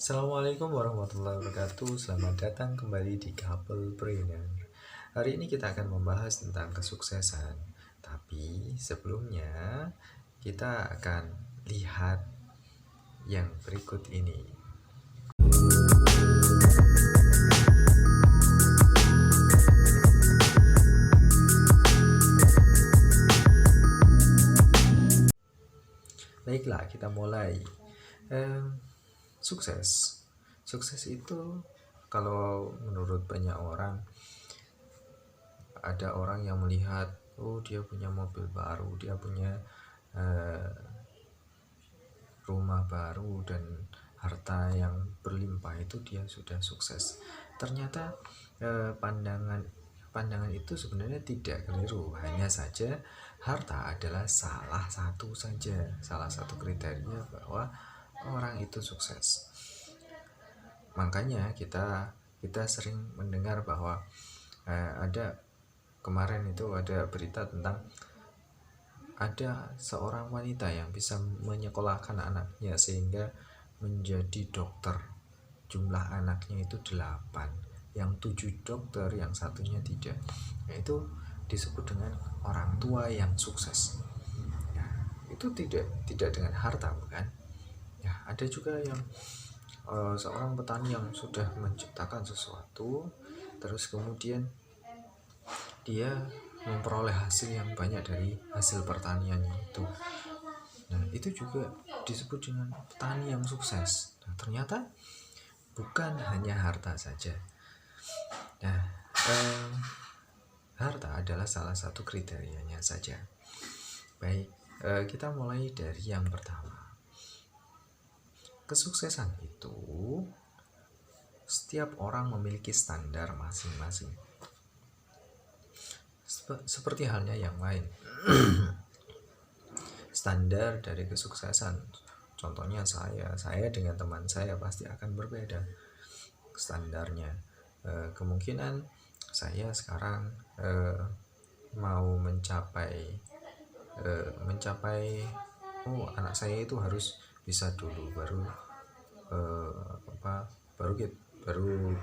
Assalamualaikum warahmatullahi wabarakatuh. Selamat datang kembali di Couple Brainer. Hari ini kita akan membahas tentang kesuksesan. Tapi sebelumnya kita akan lihat yang berikut ini. Baiklah, kita mulai. Sukses itu kalau menurut banyak orang, ada orang yang melihat, oh dia punya mobil baru, dia punya rumah baru dan harta yang berlimpah, itu dia sudah sukses. Ternyata pandangan itu sebenarnya tidak keliru, hanya saja harta adalah salah satu kriteria bahwa orang itu sukses. Makanya kita sering mendengar bahwa ada kemarin itu ada berita tentang ada seorang wanita yang bisa menyekolahkan anaknya sehingga menjadi dokter. Jumlah anaknya itu 8, yang 7 dokter, yang satunya tidak. Yaitu disebut dengan orang tua yang sukses. Ya, itu tidak dengan harta, bukan? Ya, ada juga yang seorang petani yang sudah menciptakan sesuatu, terus kemudian dia memperoleh hasil yang banyak dari hasil pertaniannya itu. Nah, itu juga disebut dengan petani yang sukses. Nah, ternyata bukan hanya harta saja. Nah, harta adalah salah satu kriterianya saja. Baik, kita mulai dari yang pertama. Kesuksesan itu setiap orang memiliki standar masing-masing. Seperti halnya yang lain. Standar dari kesuksesan, contohnya saya dengan teman saya pasti akan berbeda standarnya. Kemungkinan saya sekarang mau mencapai anak saya itu harus bisa dulu, baru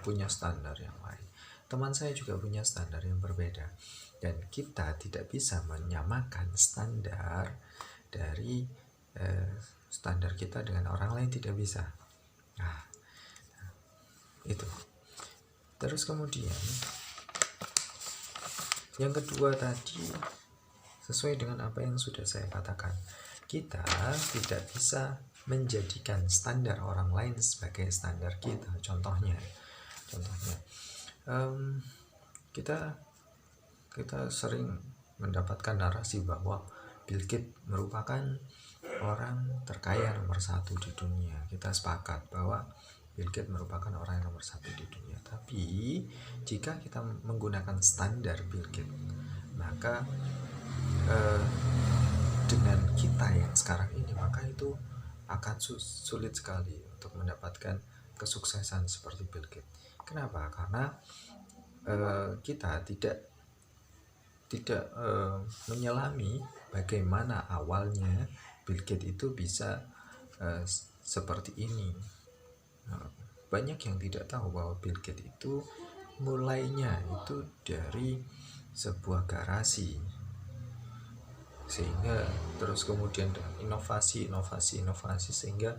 punya standar yang lain. Teman saya juga punya standar yang berbeda, dan kita tidak bisa menyamakan standar dari standar kita dengan orang lain, tidak bisa. Nah, itu. Terus kemudian yang kedua tadi, sesuai dengan apa yang sudah saya katakan, kita tidak bisa menjadikan standar orang lain sebagai standar kita. Contohnya kita sering mendapatkan narasi bahwa Bill Gates merupakan orang terkaya nomor 1 di dunia. Kita sepakat bahwa Bill Gates merupakan orang yang nomor 1 di dunia. Tapi jika kita menggunakan standar Bill Gates, maka dengan kita yang sekarang ini, maka itu akan sulit sekali untuk mendapatkan kesuksesan seperti Bill Gates. Kenapa? Karena kita tidak menyelami bagaimana awalnya Bill Gates itu bisa seperti ini. Banyak yang tidak tahu bahwa Bill Gates itu mulainya itu dari sebuah garasi, sehingga terus kemudian inovasi sehingga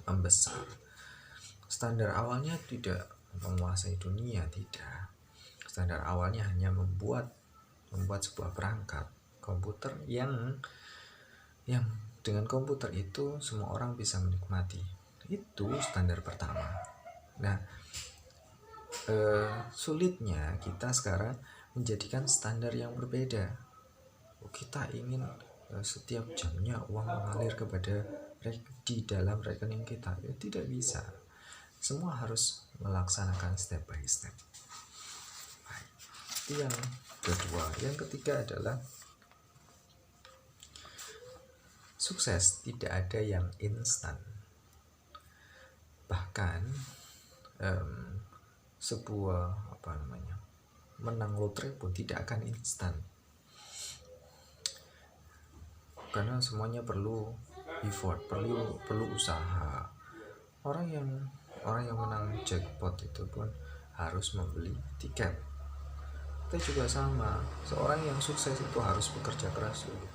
membesar. Standar awalnya tidak menguasai dunia, tidak. Standar awalnya hanya membuat sebuah perangkat komputer yang dengan komputer itu semua orang bisa menikmati. Itu standar pertama. Nah, sulitnya kita sekarang menjadikan standar yang berbeda. Kita ingin setiap jamnya uang mengalir di dalam rekening kita. Ya, tidak bisa. Semua harus melaksanakan step by step. Baik. Itu yang kedua. Yang ketiga adalah sukses tidak ada yang instan. Bahkan sebuah menang lotre pun tidak akan instan, karena semuanya perlu effort, perlu usaha, orang yang menang jackpot itu pun harus membeli tiket. Kita juga sama, seorang yang sukses itu harus bekerja keras dulu,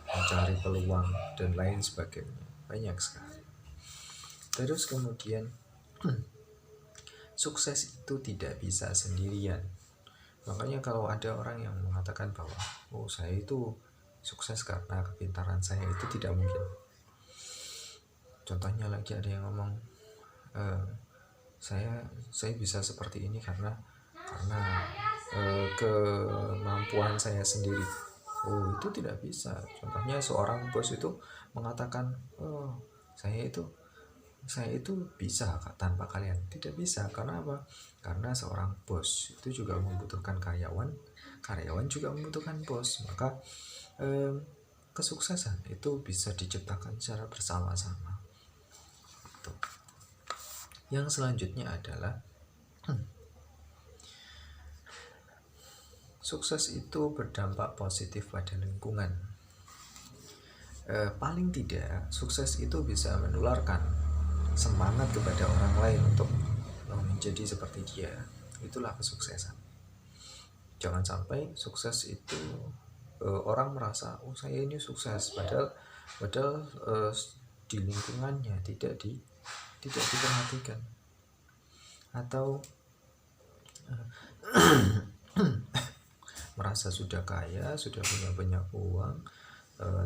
mencari peluang dan lain sebagainya, banyak sekali. Terus kemudian sukses itu tidak bisa sendirian. Makanya kalau ada orang yang mengatakan bahwa saya itu sukses karena kepintaran saya, itu tidak mungkin. Contohnya lagi ada yang ngomong saya bisa seperti ini karena kemampuan saya sendiri. Itu tidak bisa. Contohnya seorang bos itu mengatakan saya itu bisa tanpa kalian. Tidak bisa. Karena apa? Karena seorang bos itu juga membutuhkan karyawan juga membutuhkan bos. Maka kesuksesan itu bisa diciptakan secara bersama-sama. Tuh. Yang selanjutnya adalah sukses itu berdampak positif pada lingkungan. Paling tidak, sukses itu bisa menularkan semangat kepada orang lain untuk menjadi seperti dia. Itulah kesuksesan. Jangan sampai sukses itu orang merasa saya ini sukses, padahal di lingkungannya tidak diperhatikan, atau merasa sudah kaya, sudah punya banyak uang,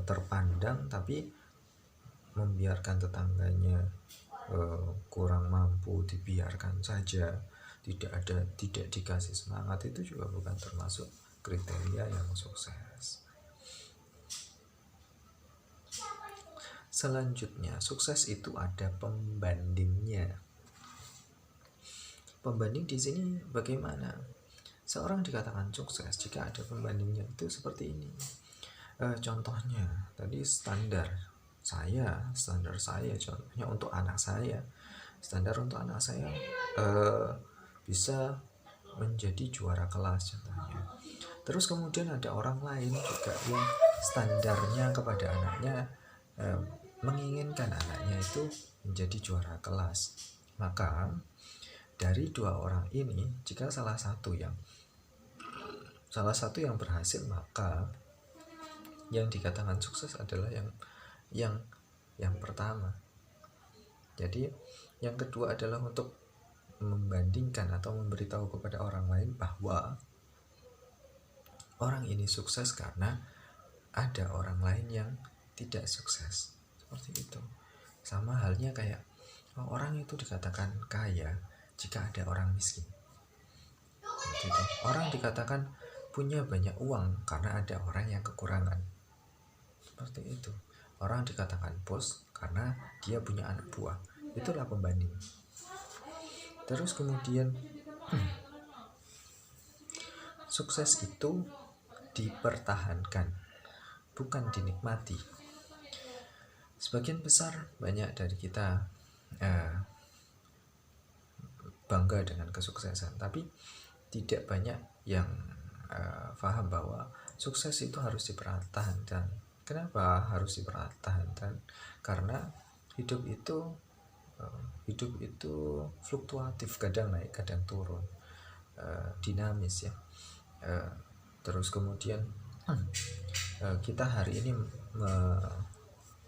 terpandang, tapi membiarkan tetangganya kurang mampu, dibiarkan saja, tidak dikasih semangat. Itu juga bukan termasuk kriteria yang sukses. Selanjutnya, sukses itu ada pembandingnya. Pembanding di sini bagaimana? Seorang dikatakan sukses jika ada pembandingnya. Itu seperti ini. Contohnya tadi standar saya contohnya untuk anak saya, bisa menjadi juara kelas contohnya. Terus kemudian ada orang lain juga yang standarnya kepada anaknya menginginkan anaknya itu menjadi juara kelas. Maka dari dua orang ini, jika salah satu yang berhasil, maka yang dikatakan sukses adalah yang pertama. Jadi yang kedua adalah untuk membandingkan atau memberitahu kepada orang lain bahwa orang ini sukses karena ada orang lain yang tidak sukses. Seperti itu. Sama halnya kayak orang itu dikatakan kaya jika ada orang miskin. Seperti itu. Orang dikatakan punya banyak uang karena ada orang yang kekurangan. Seperti itu. Orang dikatakan bos karena dia punya anak buah. Itulah pembanding. Terus kemudian sukses itu dipertahankan, bukan dinikmati. Sebagian besar banyak dari kita bangga dengan kesuksesan, tapi tidak banyak yang paham bahwa sukses itu harus dipertahankan. Kenapa harus dipertahankan? Karena hidup itu fluktuatif, kadang naik kadang turun, dinamis ya. Terus kemudian kita hari ini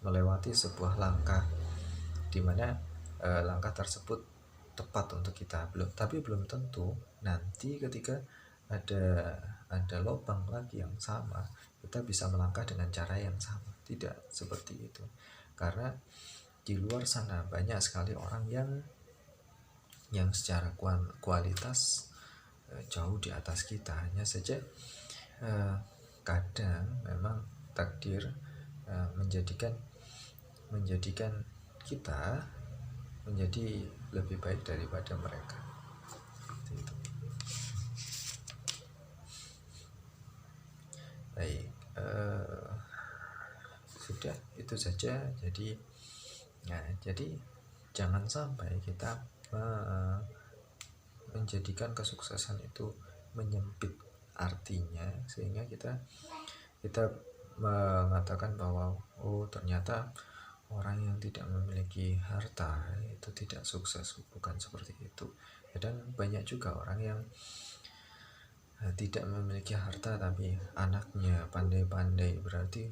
melewati sebuah langkah di mana langkah tersebut tepat untuk kita, tapi belum tentu nanti ketika ada lubang lagi yang sama kita bisa melangkah dengan cara yang sama. Tidak seperti itu, karena di luar sana banyak sekali orang yang secara kualitas jauh di atas kita. Hanya saja kadang memang takdir menjadikan kita menjadi lebih baik daripada mereka. Itu. Baik, sudah itu saja. Jadi jangan sampai kita menjadikan kesuksesan itu menyempit artinya, sehingga kita mengatakan bahwa ternyata orang yang tidak memiliki harta itu tidak sukses, bukan seperti itu. Dan banyak juga orang yang tidak memiliki harta tapi anaknya pandai-pandai, berarti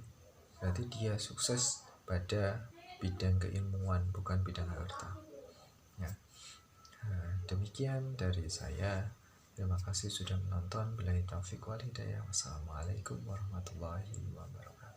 dia sukses pada bidang keilmuan, bukan bidang harta ya. Demikian dari saya. Terima kasih sudah menonton. Billahi taufiq wal hidayah. Wassalamualaikum warahmatullahi wabarakatuh.